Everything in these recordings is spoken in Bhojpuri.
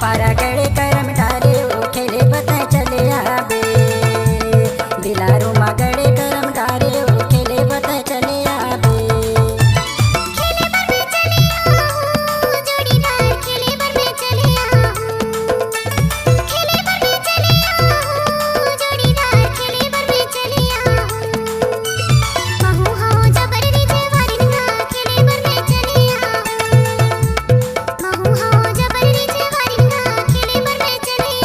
पारा गड़े करम डारे ओ खेले बता चले आबे दिलारू मा गड़े करम डारे ओ खेले बता चले आबे खेले बर में चले आहूं जोड़ीदार खेले बर में चले आहूं खेले बर में चले आहूं जोड़ीदार खेले बर में चले आहूं महू हो जबर रीजे वारिन ना खेले बर में चले आहूं महू हो जबर रीजे वारिन ना खेले बर में चले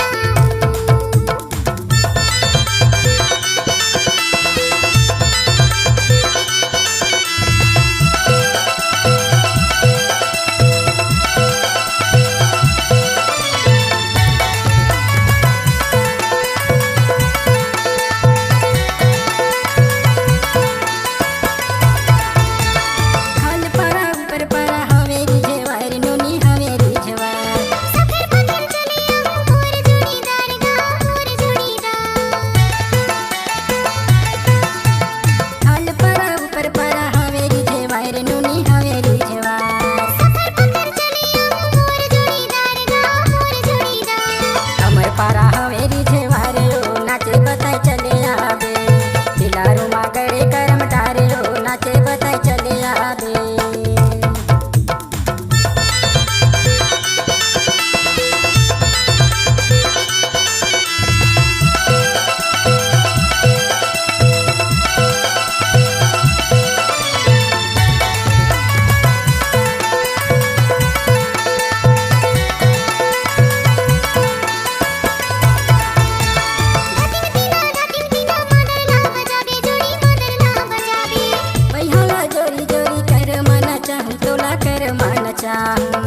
हल पारा ऊपर पारा हवेरी जेवार नोनी हवेरी जेवार सफर पकड़ चले आहूं मोर जोड़ीदार गा मोर जोड़ीदार हल पारा ऊपर पारा हवेरी जेवार नोनी हवेरी जेवार सफर पकड़ चले आहूं मोर जोड़ीदार गा मोर जोड़ीदार अमर पारा हवेरी जेवार ओ नाचे बताए चले आबे दिलारू मा गड़े करम डारे ओ नाचे बताए चले आबे धतिन तीना मदरला बजाबे जोड़ी मदरला बजाबे बैहाला जोरी जोरी कर माना चाहूं तोला कर माना चाहूं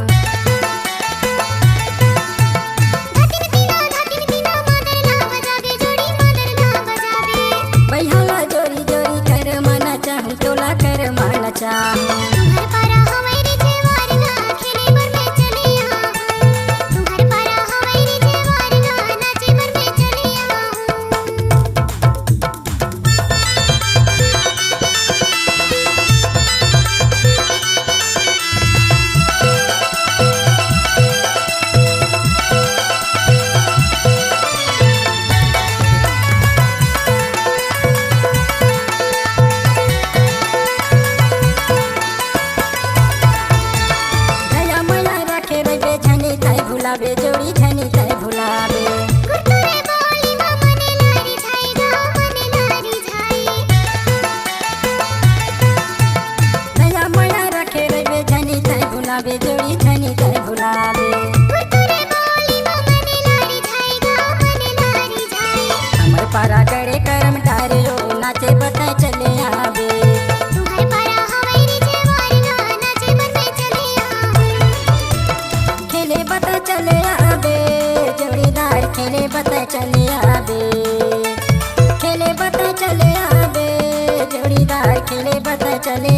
धतिन तीना मदरला बजाबे जोड़ी मदरला बजाबे बैहाला जोरी जोरी कर माना चाहूं तोला कर माना चाहूं तुम्हार पारा हवेरी जेवार ना खेले बर में चले आहूं तुम्हार पारा हवेरी जेवार ना नाचे बर में चले आहूं दया माया रखे रहे झनी ताई भुलाबे जोड़ी झनी ताई भुलाबे कुरकुरे बोली मा मने लारी झाई गा मने लारी झाई दया माया रखे रहे झनी ताई भुलाबे जोड़ी झनी ताई भुलाबे कुरकुरे बोली मा मने लारी झाई गा मने लारी झाई अमर पारा गड़े करम डारे ओ नाचे बताए चले आबे तुम्हार पारा हवेरी जेवार ना नाचे बर में चले आहूं खेले बता चले आबे जोड़ीदार खेले बता चले आबे खेले बता चले आबे जोड़ीदार खेले बता चले